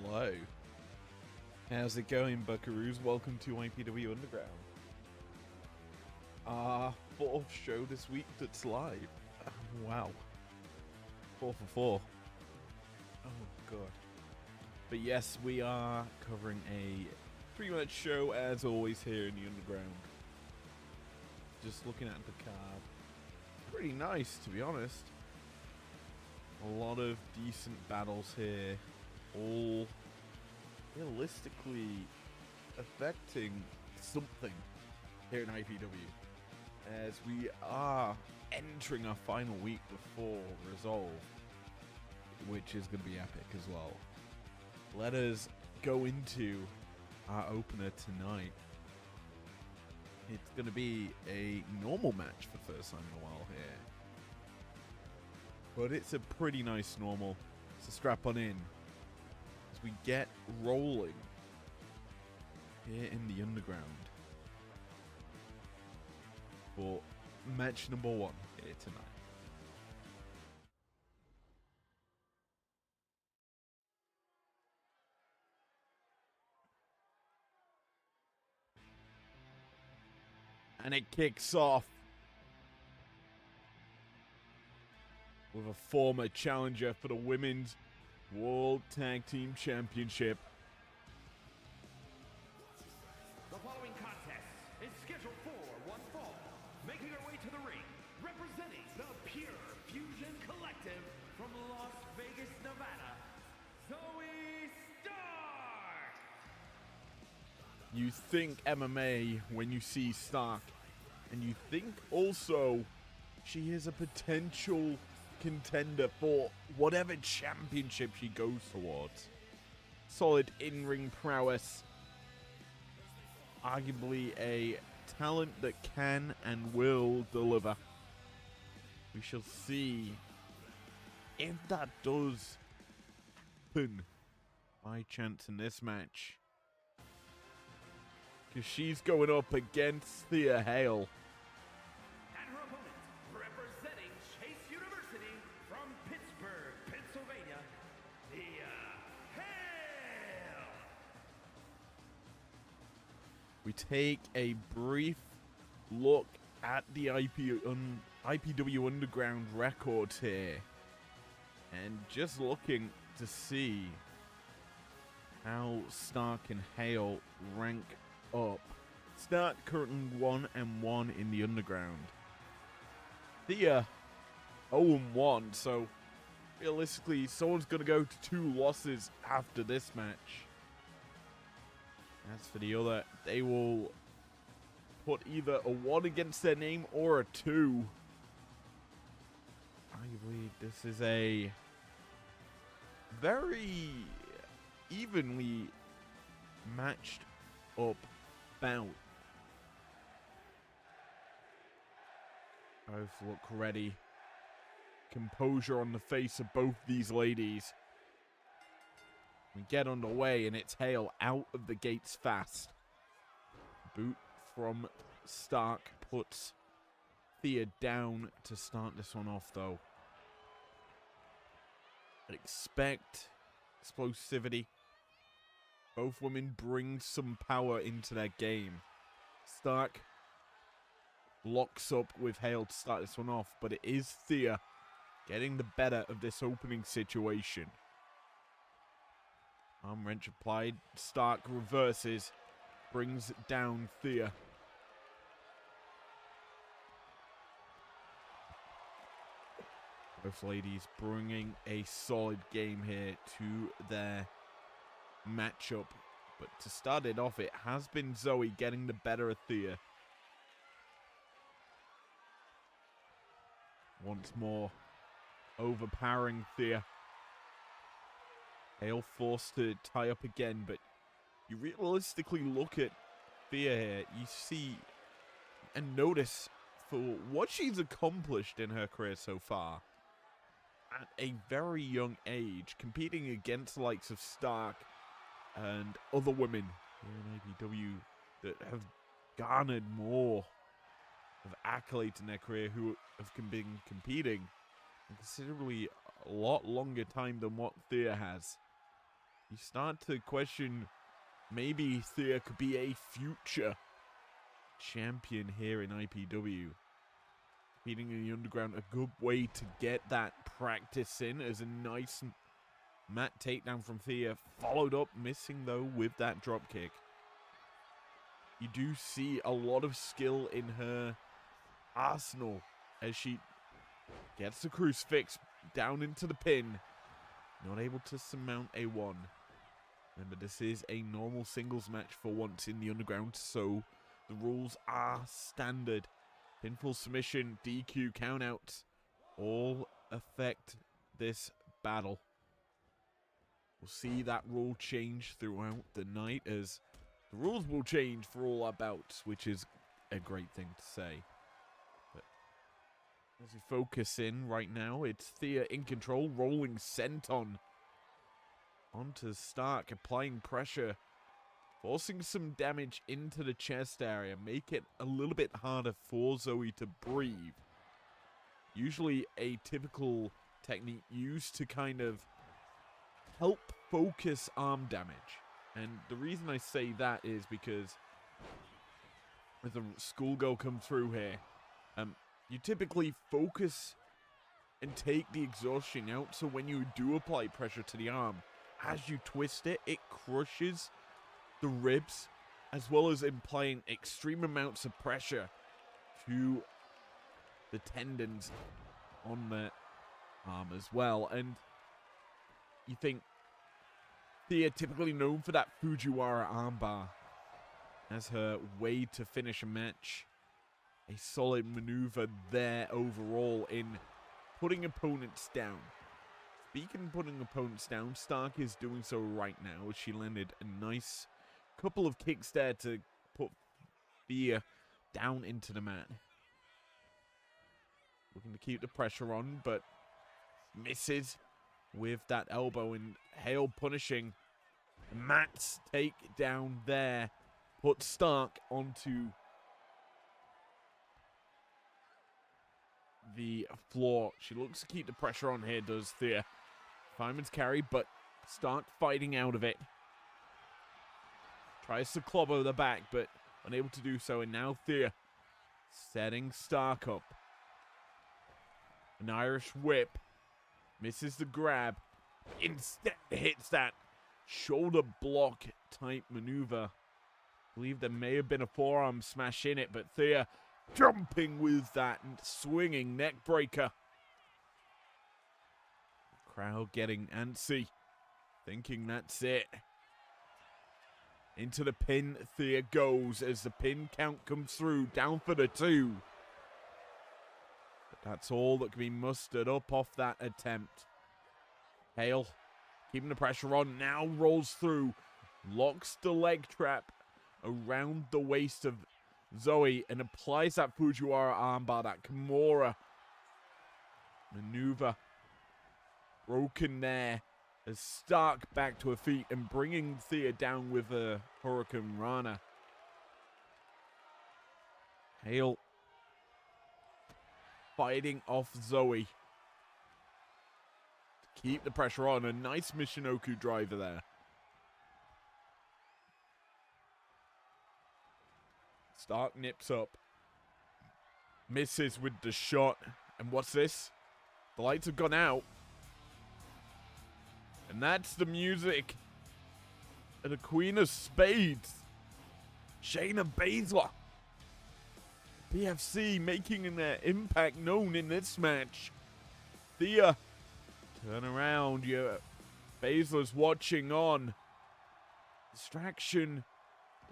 Hello. How's it going, buckaroos? Welcome to IPW Underground. Our fourth show this week that's live. Wow. 4 for 4. Oh, God. But yes, we are covering a pretty much show, as always, here in the Underground. Just looking at the card. Pretty nice, to be honest. A lot of decent battles here. All realistically affecting something here in IPW, as we are entering our final week before Resolve, which is going to be epic as well. Let us go into our opener tonight. It's going to be a normal match for the first time in a while here, but it's a pretty nice normal, so strap on in as we get rolling here in the Underground for match number 1 here tonight. And it kicks off with a former challenger for the Women's World Tag Team Championship. The following contest is scheduled for one fall. Making her way to the ring, representing the Pure Fusion Collective from Las Vegas, Nevada, Zoe Stark! You think MMA when you see Stark, and you think also she is a potential contender for whatever championship she goes towards. Solid in-ring prowess, arguably a talent that can and will deliver. We shall see if that does happen by chance in this match, because she's going up against Thea Hale. And her opponent, representing Chase University from Pittsburgh, Pennsylvania, Thea Hale! We take a brief look at the IPW Underground records here, and just looking to see how Stark and Hale rank up. Stark currently 1-1 in the Underground. Thea 0-1, so realistically someone's going to go to 2 losses after this match. As for the other, they will put either a 1 against their name or a 2. Arguably, this is a very evenly matched up bout. Both look ready. Composure on the face of both these ladies. We get underway, and it's Hale out of the gates fast. Boot from Stark puts Thea down to start this one off, though. I'd expect explosivity. Both women bring some power into their game. Stark locks up with Hale to start this one off, but it is Thea getting the better of this opening situation. Arm wrench applied. Stark reverses. Brings down Thea. Both ladies bringing a solid game here to their matchup. But to start it off, it has been Zoe getting the better of Thea. Once more, overpowering Thea. Hale forced to tie up again, but you realistically look at Thea here, you see and notice for what she's accomplished in her career so far. At a very young age, competing against the likes of Stark and other women here in IPW that have garnered more of accolades in their career, who have been competing in considerably a lot longer time than what Thea has. you start to question maybe Thea could be a future champion here in IPW. Beating in the underground, a good way to get that practice in, as a nice mat takedown from Thea, followed up, missing though with that drop kick. You do see a lot of skill in her arsenal as she gets the crucifix down into the pin. Not able to surmount a 1. Remember, this is a normal singles match for once in the underground, so the rules are standard. Pinfall, submission, DQ, countouts all affect this battle. We'll see that rule change throughout the night, as the rules will change for all our bouts, which is a great thing to say. But as we focus in right now, it's Thea in control, rolling senton onto Stark, applying pressure, forcing some damage into the chest area, make it a little bit harder for Zoe to breathe. Usually a typical technique used to kind of help focus arm damage. And the reason I say that is because as the schoolgirl come through here, you typically focus and take the exhaustion out, so when you do apply pressure to the arm, as you twist it, it crushes the ribs, as well as implying extreme amounts of pressure to the tendons on the arm as well. And you think Thea, typically known for that Fujiwara armbar as her way to finish a match, a solid maneuver there overall in putting opponents down. Speaking of putting opponents down, Stark is doing so right now, as she landed a nice couple of kicks there to put Thea down into the mat. Looking to keep the pressure on, but misses with that elbow, and Hale punishing. Matt's take down there puts Stark onto the floor. She looks to keep the pressure on here, does Thea. Fireman's carry, but Stark fighting out of it. Tries to clobber the back, but unable to do so. And now Thea setting Stark up. An Irish whip. Misses the grab. Instead hits that shoulder block type maneuver. I believe there may have been a forearm smash in it, but Thea jumping with that and swinging neck breaker. Crowd getting antsy, thinking that's it. Into the pin Thea goes as the pin count comes through, down for the 2. But that's all that can be mustered up off that attempt. Hale keeping the pressure on, now rolls through, locks the leg trap around the waist of Zoe and applies that Fujiwara armbar, that Kimura maneuver. Broken there as Stark back to her feet and bringing Thea down with a Hurricane Rana. Hale fighting off Zoe. Keep the pressure on. A nice Michinoku driver there. Stark nips up. Misses with the shot. And what's this? The lights have gone out. And that's the music of the Queen of Spades, Shayna Baszler. PFC making their impact known in this match. Thea, turn around. Baszler's watching on. Distraction.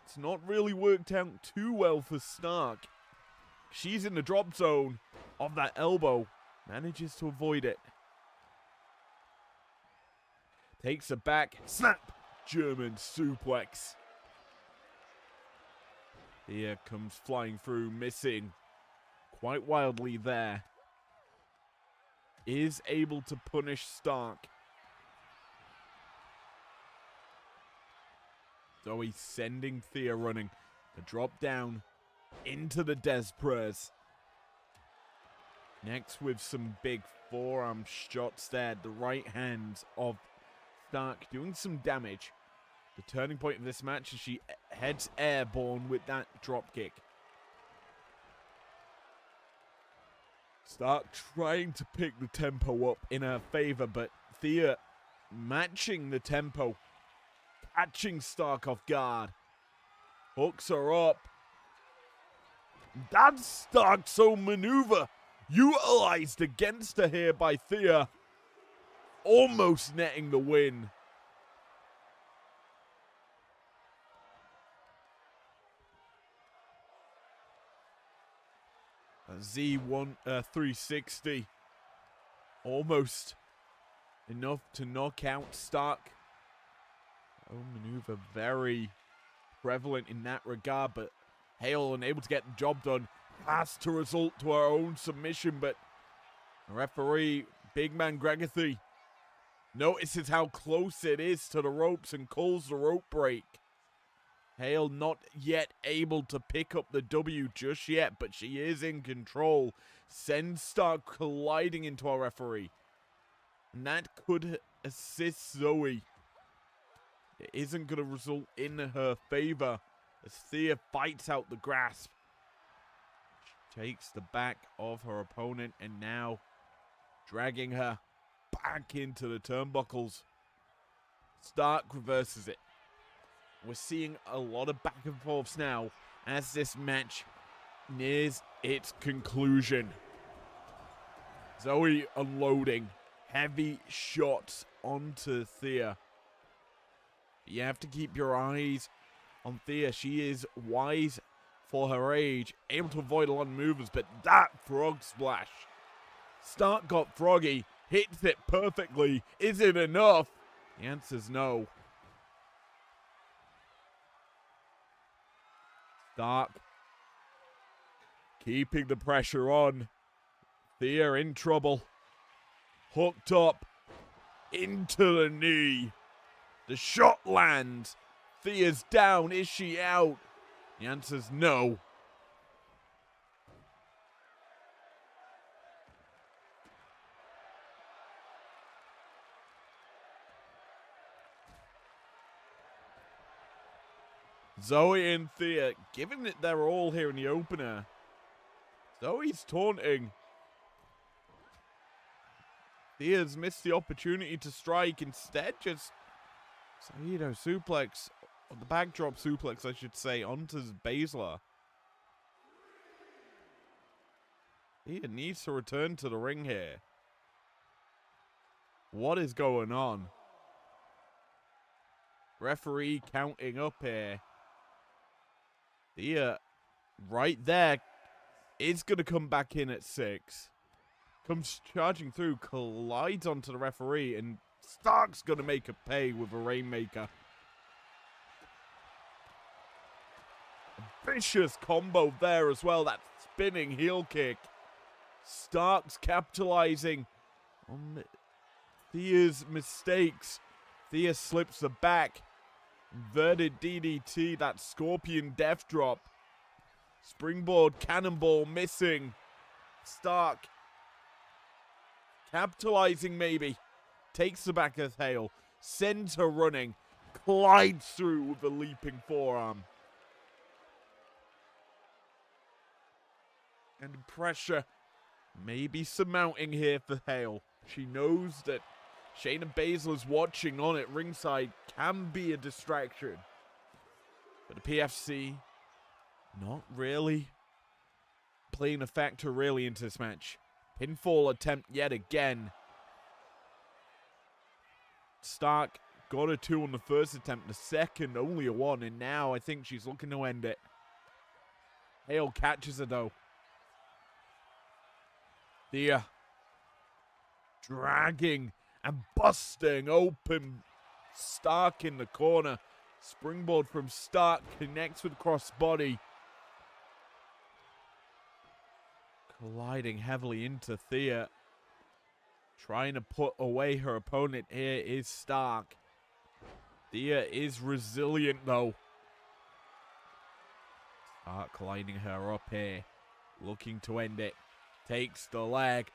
It's not really worked out too well for Stark. She's in the drop zone of that elbow. Manages to avoid it. Takes it back. Snap! German suplex. Here comes flying through, missing quite wildly there. Is able to punish Stark. Zoe sending Thea running. The drop down into the Des Press. Next with some big forearm shots there. The right hand of Stark doing some damage. The turning point of this match as she heads airborne with that dropkick. Stark trying to pick the tempo up in her favor, but Thea matching the tempo, catching Stark off guard. Hooks her up. That's Stark's own maneuver, utilized against her here by Thea, almost netting the win. A Z1 360, almost enough to knock out Stark. Oh, maneuver very prevalent in that regard, but Hale unable to get the job done. Has to result to her own submission, but the referee, big man Gregathy, notices how close it is to the ropes and calls the rope break. Hale not yet able to pick up the W just yet, but she is in control. Sends Stark colliding into our referee. And that could assist Zoe. It isn't going to result in her favor as Thea fights out the grasp. She takes the back of her opponent and now dragging her back into the turnbuckles. Stark reverses it. We're seeing a lot of back and forths now as this match nears its conclusion. Zoe unloading heavy shots onto Thea. You have to keep your eyes on Thea. She is wise for her age, able to avoid a lot of movers, but that frog splash. Stark got froggy, hits it perfectly. Is it enough? The answer's no. Stark keeping the pressure on. Thea in trouble. Hooked up into the knee. The shot lands. Thea's down. Is she out? The answer's no. Zoe and Thea giving it their all here in the opener. Zoe's taunting. Thea's missed the opportunity to strike. Instead, just Saito suplex, or the backdrop suplex, I should say, onto Baszler. Thea needs to return to the ring here. What is going on? Referee counting up here. Thea, right there, is going to come back in at 6. Comes charging through, collides onto the referee, and Stark's going to make a pay with a Rainmaker. A vicious combo there as well, that spinning heel kick. Stark's capitalizing on Thea's mistakes. Thea slips the back. Inverted DDT, that Scorpion Death Drop. Springboard Cannonball missing. Stark capitalizing maybe. Takes the back of Hale. Sends her running. Glides through with a leaping forearm. And pressure maybe surmounting here for Hale. She knows that Shayna Baszler's watching on at ringside can be a distraction. But the PFC not really playing a factor really into this match. Pinfall attempt yet again. Stark got a 2 on the first attempt, the second only a 1, and now I think she's looking to end it. Hale catches her though. Thea dragging and busting open Stark in the corner. Springboard from Stark connects with crossbody. Colliding heavily into Thea. Trying to put away her opponent here is Stark. Thea is resilient though. Stark lining her up here. Looking to end it. Takes the leg.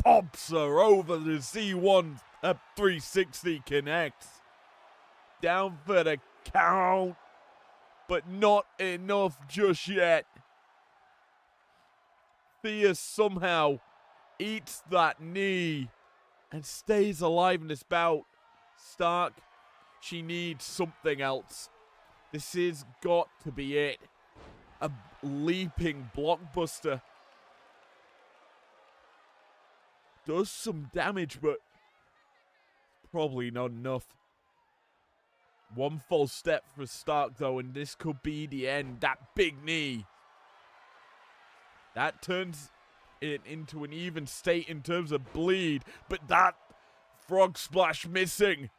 Pops her over the Z1 at 360 connects. down for the count, but not enough just yet. Thea somehow eats that knee and stays alive in this bout. Stark, she needs something else. This has got to be it. A leaping blockbuster. Does some damage, but probably not enough. One false step for Stark, though, and this could be the end. That big knee. That turns it into an even state in terms of bleed, but that frog splash missing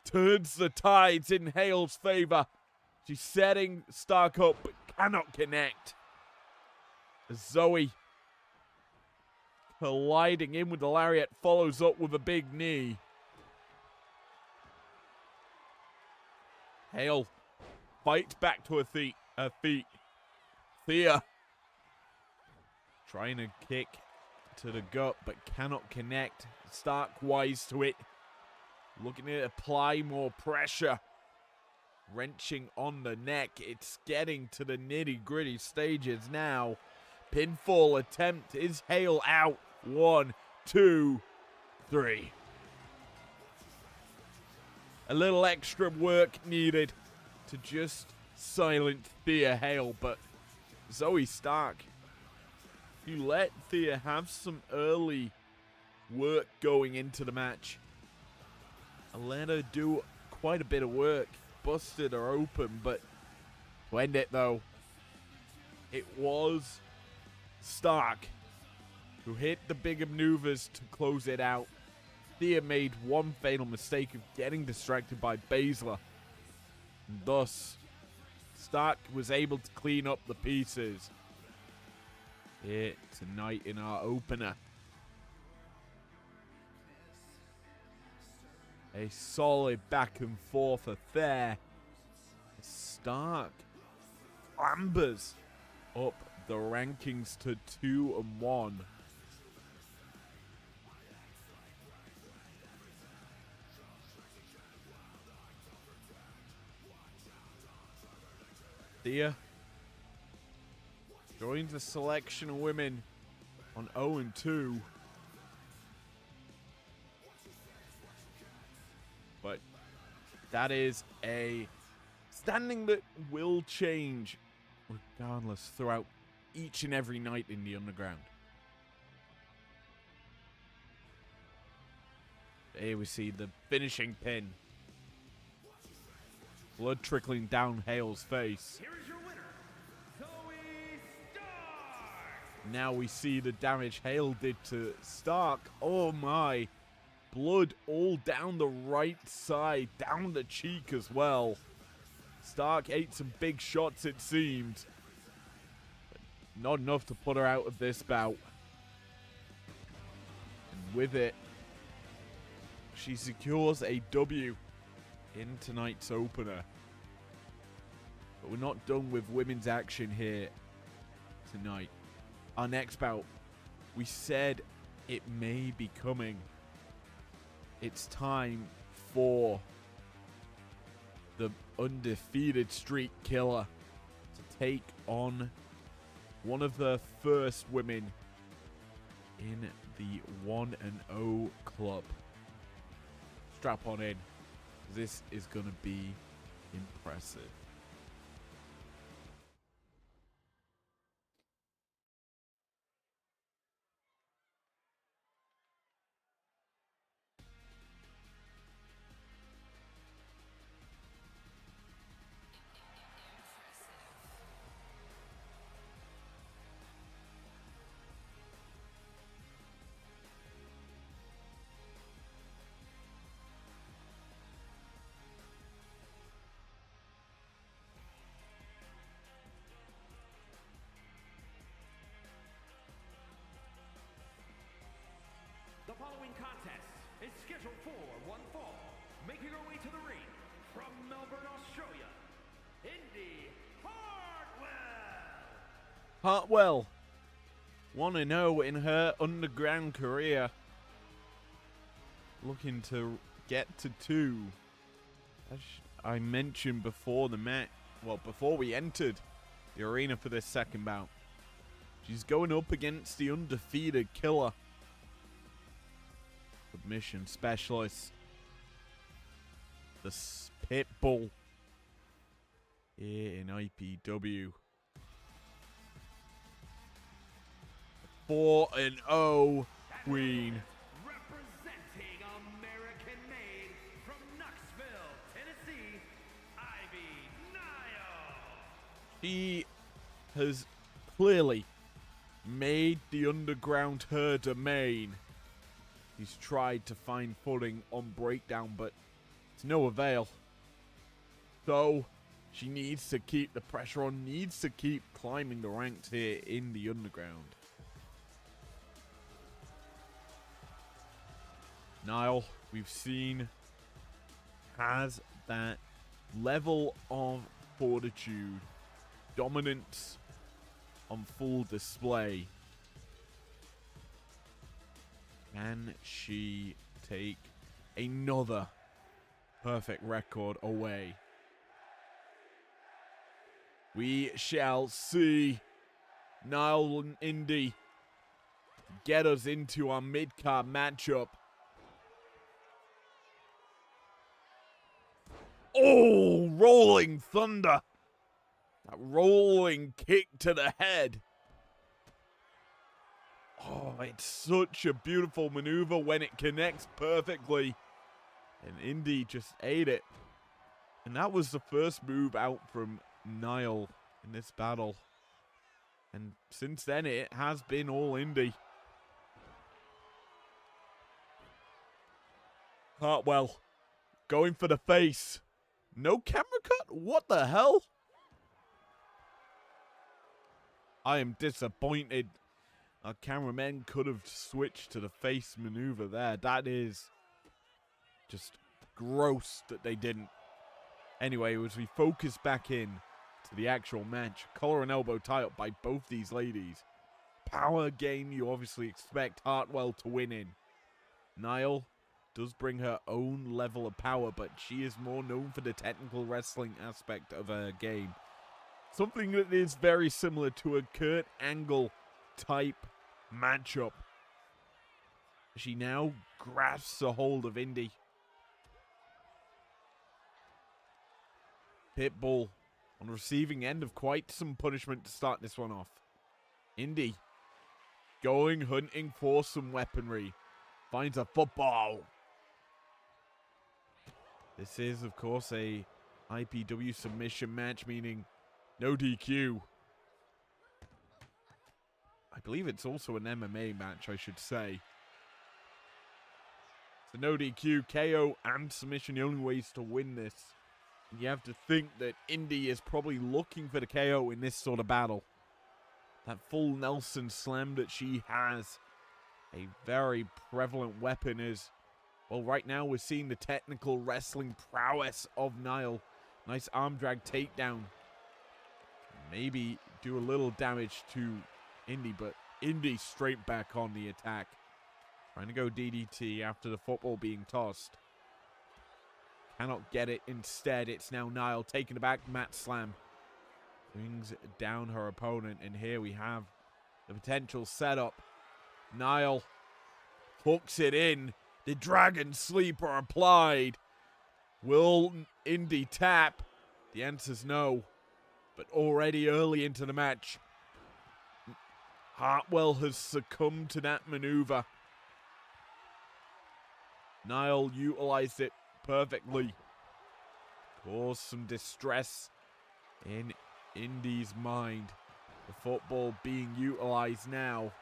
turns the tides in Hale's favor. She's setting Stark up, but cannot connect. Zoe, colliding in with the lariat, follows up with a big knee. Hale fights back to her feet. Thea trying to kick to the gut, but cannot connect. Stark wise to it. Looking to apply more pressure. Wrenching on the neck. It's getting to the nitty-gritty stages now. Pinfall attempt. Is Hale out? 1, 2, 3. A little extra work needed to just silence Thea Hale, but Zoe Stark, you let Thea have some early work going into the match. I let her do quite a bit of work, busted her open, but to end it though, it was Stark who hit the bigger maneuvers to close it out. Thea made one fatal mistake of getting distracted by Baszler. And thus, Stark was able to clean up the pieces here tonight in our opener. A solid back and forth affair. Stark clambers up the rankings to 2-1. Thea joins a selection of women on 0-2. But that is a standing that will change regardless throughout each and every night in the underground. Here we see the finishing pin. Blood trickling down Hale's face. Here is your winner, Zoe Stark. Now we see the damage Hale did to Stark. Oh my. Blood all down the right side, down the cheek as well. Stark ate some big shots, it seemed. But not enough to put her out of this bout. And with it, she secures a W in tonight's opener. But we're not done with women's action here tonight. Our next bout, we said it may be coming. It's time for the undefeated streak killer to take on one of the first women in the 1-0 club. Strap on in. This is going to be impressive. The following contest is scheduled for one fall. Making her way to the ring from Melbourne, Australia, Indy Hartwell. Hartwell, 1-0 in her underground career. Looking to get to 2. As I mentioned before the match, well, before we entered the arena for this second bout, she's going up against the undefeated killer. Submission specialist. The Pitbull. Here in IPW. 4-0 Queen. Representing American-made from Knoxville, Tennessee, IPW. She has clearly made the underground her domain. He's tried to find footing on Breakdown, but to no avail. So she needs to keep the pressure on, needs to keep climbing the ranks here in the underground. Niall, we've seen, has that level of fortitude, dominance on full display. Can she take another perfect record away? We shall see. Niall and Indy get us into our mid-card matchup. Oh, rolling thunder. That rolling kick to the head. Oh, it's such a beautiful maneuver when it connects perfectly. And Indy just ate it. And that was the first move out from Niall in this battle. And since then, it has been all Indy. Hartwell going for the face. No camera cut? What the hell? I am disappointed. Our cameramen could have switched to the face maneuver there. That is just gross that they didn't. Anyway, as we focus back in to the actual match, collar and elbow tie up by both these ladies. Power game you obviously expect Hartwell to win in. Niall does bring her own level of power, but she is more known for the technical wrestling aspect of her game. Something that is very similar to a Kurt Angle type matchup. She now grasps a hold of Indy. Pitbull on the receiving end of quite some punishment to start this one off. Indy going hunting for some weaponry. Finds a football. This is, of course, a IPW submission match, meaning no DQ. I believe it's also an MMA match, I should say. So no DQ, KO, and submission, the only ways to win this. And you have to think that Indy is probably looking for the KO in this sort of battle. That full Nelson slam that she has. A very prevalent weapon is, well, right now we're seeing the technical wrestling prowess of Niall. Nice arm drag takedown. Maybe do a little damage to Indy, but Indy straight back on the attack. Trying to go DDT after the football being tossed. Cannot get it. Instead, it's now Niall taking it back. Mat slam. Brings down her opponent, and here we have the potential setup. Niall hooks it in. The Dragon Sleeper applied. Will Indy tap? The answer's no. But already early into the match, Hartwell has succumbed to that maneuver. Niall utilized it perfectly. Caused some distress in Indy's mind. The football being utilized now.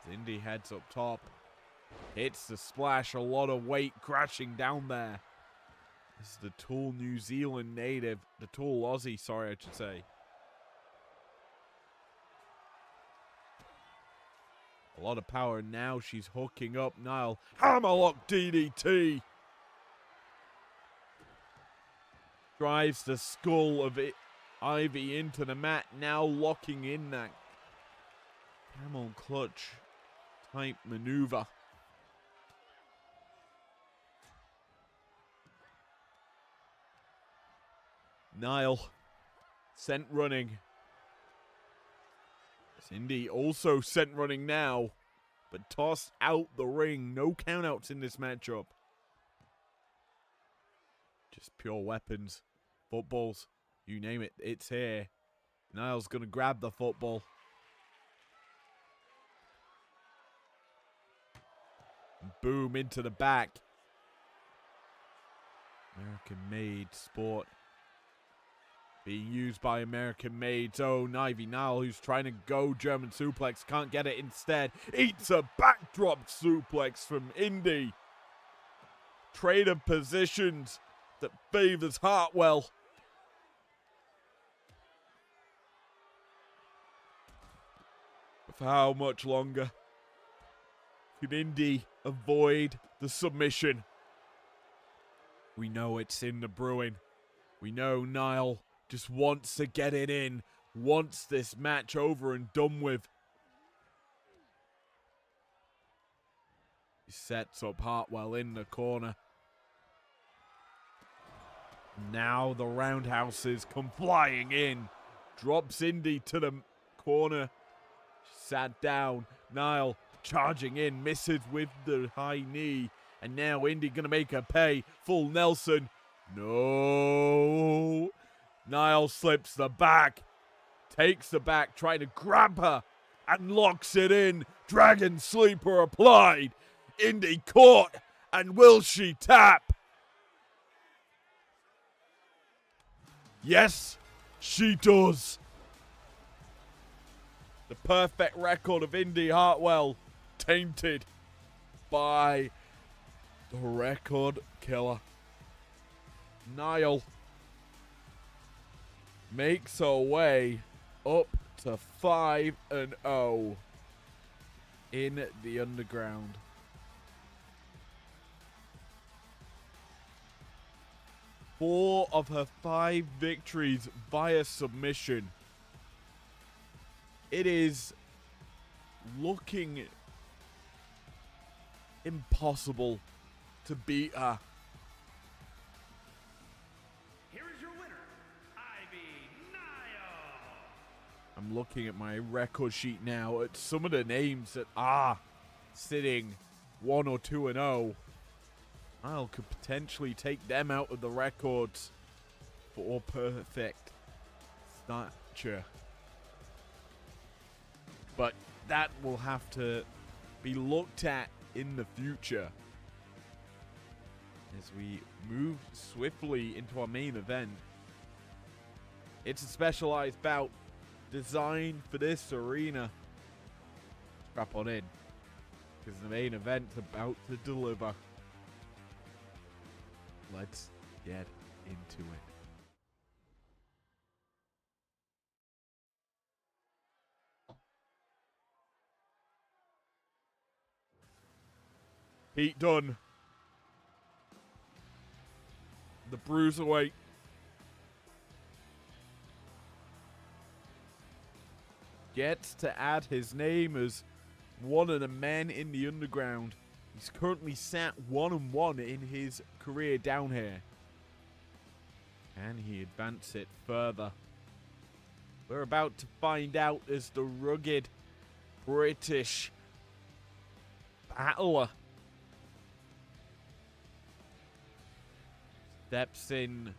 As Indy heads up top. Hits the splash. A lot of weight crashing down there. This is the tall New Zealand native. The tall Aussie, sorry, I should say. A lot of power now. She's hooking up Niall. Hammerlock DDT. Drives the skull of Ivy into the mat. Now locking in that camel clutch type maneuver. Niall sent running. Indy also sent running now, but tossed out the ring. No countouts in this matchup. Just pure weapons. Footballs. You name it, it's here. Niall's going to grab the football. Boom, into the back. American-made sport. Being used by American-made. Oh, Ivy Niall, who's trying to go German suplex, can't get it instead. Eats a backdrop suplex from Indy. Trade of positions that favors Hartwell. For how much longer can Indy avoid the submission? We know it's in the brewing. We know Niall just wants to get it in, wants this match over and done with. He sets up Hartwell in the corner. Now the roundhouses come flying in. Drops Indy to the corner. Sat down. Niall charging in, misses with the high knee. And now Indy gonna make her pay. Full Nelson. No. Niall slips the back. Takes the back, trying to grab her. And locks it in. Dragon Sleeper applied. Indy caught. And will she tap? Yes, she does. The perfect record of Indy Hartwell tainted by the record killer. Niall makes her way up to 5-0 in the underground. Four of her 5 victories via submission. It is looking impossible to beat her. Here is your winner, Ivy Niall. I'm looking at my record sheet now at some of the names that are sitting 1 or 2-0. Niall could potentially take them out of the records for perfect stature. But that will have to be looked at in the future as we move swiftly into our main event. It's a specialized bout designed for this arena. Strap on in, because the main event's about to deliver. Let's get into it. Pete Dunne, the Bruiserweight. Gets to add his name as one of the men in the underground. He's currently sat 1-1 in his career down here. Can he advance it further? We're about to find out as the rugged British battler steps in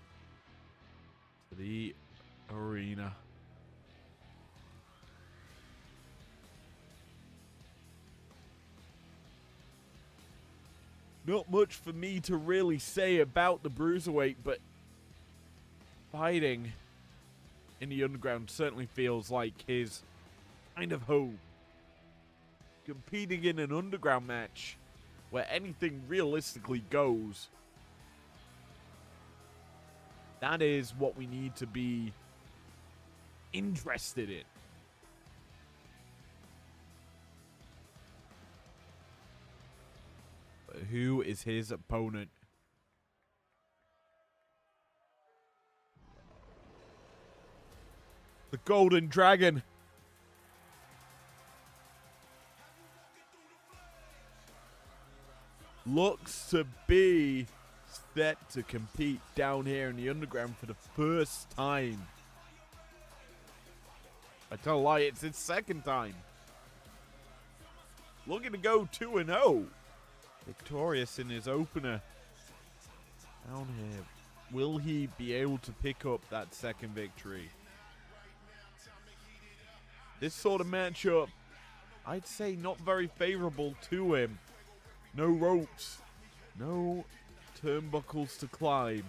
to the arena. Not much for me to really say about the Bruiserweight, but fighting in the underground certainly feels like his kind of home. Competing in an underground match where anything realistically goes. That is what we need to be interested in. But who is his opponent? The Golden Dragon. Looks to be set to compete down here in the underground for the first time. I tell a lie, it's his second time. Looking to go 2-0. Victorious in his opener. Down here. Will he be able to pick up that second victory? This sort of matchup, I'd say not very favorable to him. No ropes. No turnbuckles to climb.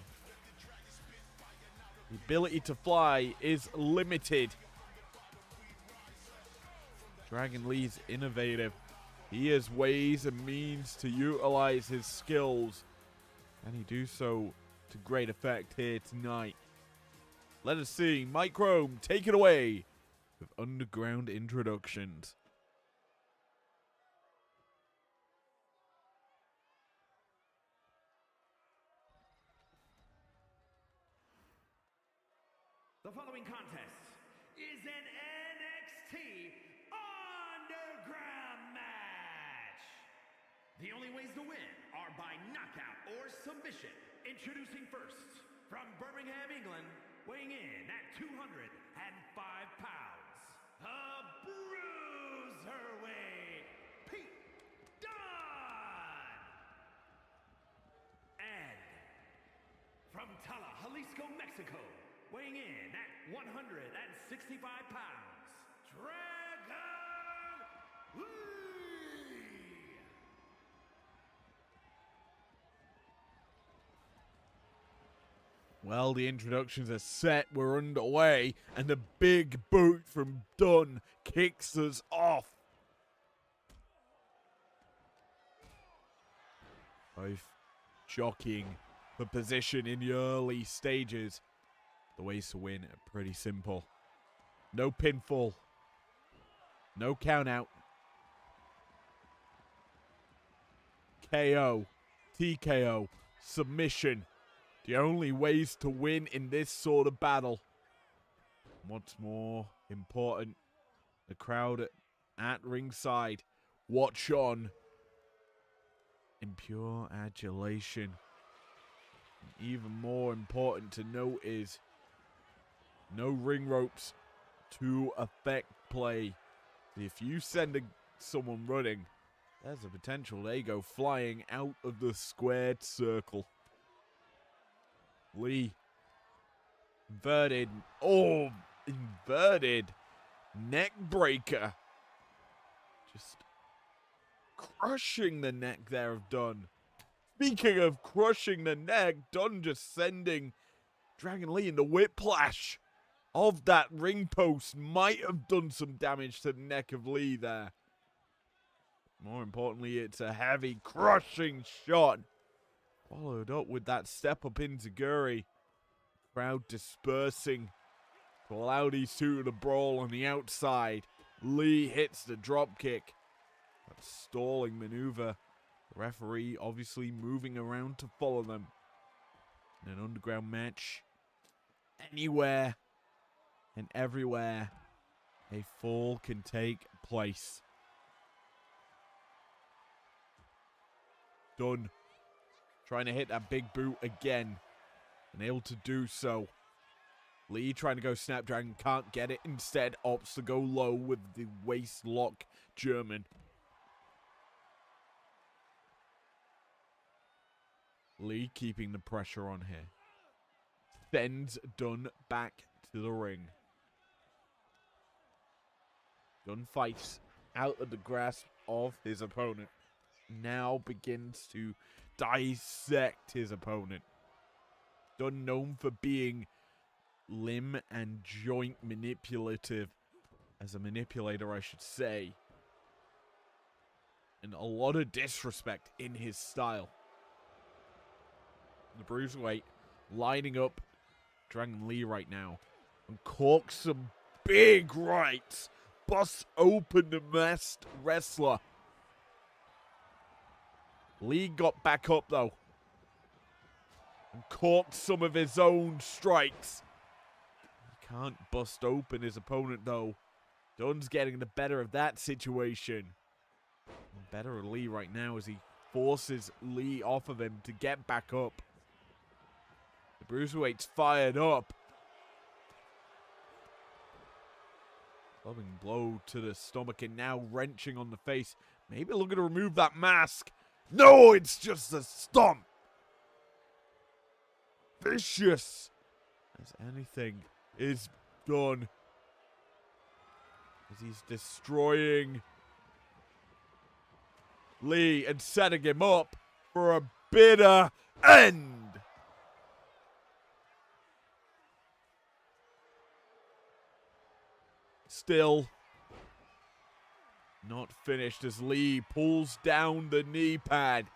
The ability to fly is limited. Dragon Lee's innovative. He has ways and means to utilize his skills. And he do so to great effect here tonight. Let us see. Mike Chrome, take it away with underground introductions. The following contest is an NXT Underground match. The only ways to win are by knockout or submission. Introducing first, from Birmingham, England, weighing in at 205 pounds, a bruiserweight, Pete Dunne. And from Tala, Jalisco, Mexico, weighing in at 165 pounds, Dragon Lee. Well, the introductions are set, we're underway, and the big boot from Dunne kicks us off. Both jockeying for position in the early stages. The ways to win are pretty simple. No pinfall. No count out. KO. TKO. Submission. The only ways to win in this sort of battle. What's more important, the crowd at ringside watch on in pure adulation. And even more important to note is no ring ropes to affect play. If you send someone running, there's a potential they go flying out of the squared circle. Lee. Inverted. Oh, inverted neck breaker. Just crushing the neck there of Dunne. Speaking of crushing the neck, Dunne just sending Dragon Lee into whiplash of that ring post. Might have done some damage to the neck of Lee there. More importantly, it's a heavy crushing shot. Followed up with that step up enziguri. Crowd dispersing to allow these two to brawl on the outside. Lee hits the drop kick. That stalling maneuver. The referee obviously moving around to follow them. In an underground match, anywhere and everywhere a fall can take place. Dunne. Trying to hit that big boot again. And able to do so. Lee trying to go Snapdragon. Can't get it. Instead opts to go low with the waist lock German. Lee keeping the pressure on here. Sends Dunne back to the ring. Dunne fights out of the grasp of his opponent. Now begins to dissect his opponent. Dunne known for being limb and joint manipulative. As a manipulator, I should say. And a lot of disrespect in his style. The bruiserweight lining up Dragon Lee right now. And corks some big rights. Busts open the masked wrestler. Lee got back up though. And caught some of his own strikes. He can't bust open his opponent though. Dunne's getting the better of that situation. And better of Lee right now as he forces Lee off of him to get back up. The Bruiserweight's fired up. Loving blow to the stomach and now wrenching on the face. Maybe looking to remove that mask. No, it's just a stomp. Vicious as anything is done. As he's destroying Lee and setting him up for a bitter end. Still not finished as Lee pulls down the knee pad.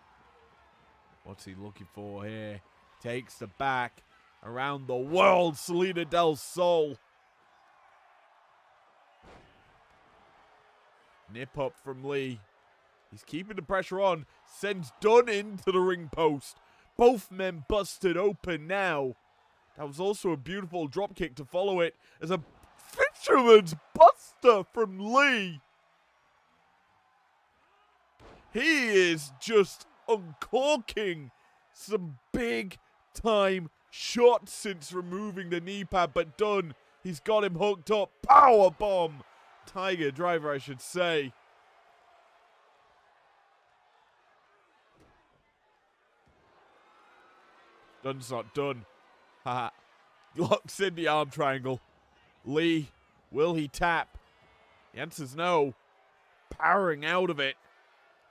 What's he looking for here? Takes the back around the world, Selena Del Sol. Nip up from Lee. He's keeping the pressure on. Sends Dunn into the ring post. Both men busted open now. That was also a beautiful dropkick to follow it as a fisherman's buster from Lee. He is just uncorking some big time shots since removing the knee pad, but Dunn, he's got him hooked up. Power bomb. Tiger driver, I should say. Dunn's not done. Haha. Locks in the arm triangle. Lee, will he tap? The answer's no. Powering out of it.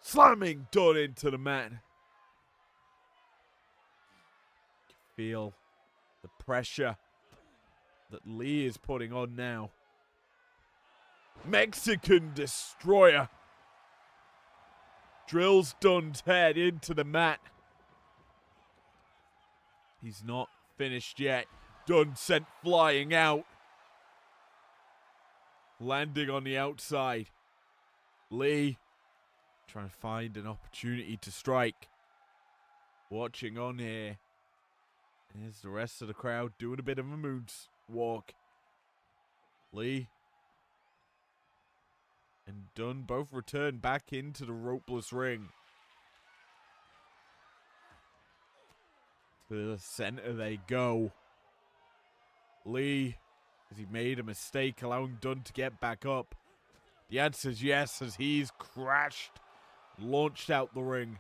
Slamming Dunn into the mat. You feel the pressure that Lee is putting on now. Mexican Destroyer. Drills Dunn's head into the mat. He's not finished yet. Dunn sent flying out. Landing on the outside. Lee trying to find an opportunity to strike. Watching on here. There's the rest of the crowd doing a bit of a moonwalk. Lee and Dunn both return back into the ropeless ring. To the center they go. Lee, has he made a mistake allowing Dunn to get back up? The answer is yes, as he's crashed, launched out the ring.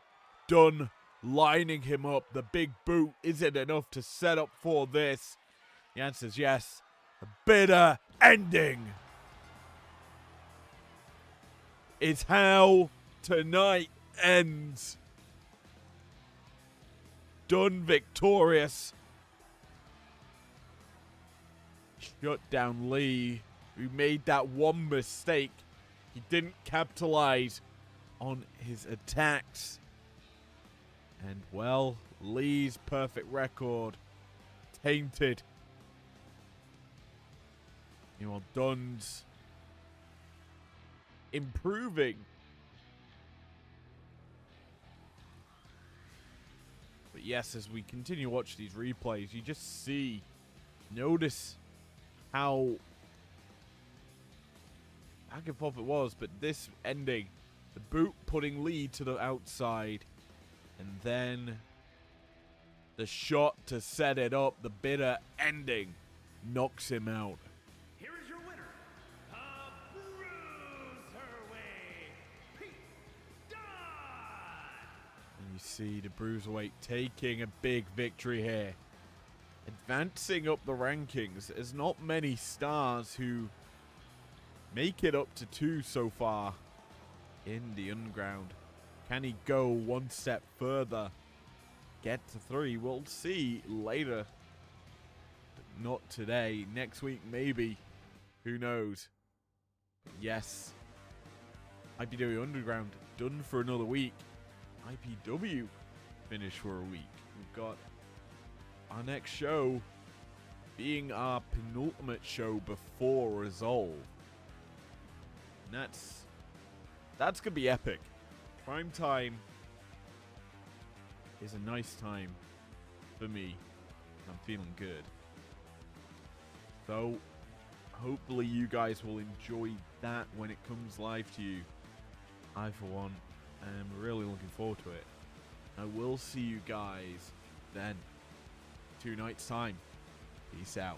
Dunn lining him up. The big boot isn't enough to set up for this. The answer is yes. A bitter ending is how tonight ends. Dunn victorious. Shut down Lee, who made that one mistake. He didn't capitalize on his attacks. And, well, Lee's perfect record tainted. You know, Dunn's improving. But yes, as we continue to watch these replays, you just notice how back and forth it was, but this ending, the boot putting Lee to the outside, and then the shot to set it up, the bitter ending, knocks him out. Here is your winner, the Bruiserweight, Pete Dunne. And you see the Bruiserweight taking a big victory here. Advancing up the rankings. There's not many stars who make it up to 2 so far in the underground. Can he go one step further? Get to 3? We'll see later. But not today. Next week, maybe. Who knows? But yes. IPW Underground done for another week. IPW finished for a week. We've got our next show being our penultimate show before Resolve. And that's gonna be epic. Prime time is a nice time for me. I'm feeling good. So hopefully you guys will enjoy that when it comes live to you. I, for one, am really looking forward to it. I will see you guys then. 2 nights' time. Peace out.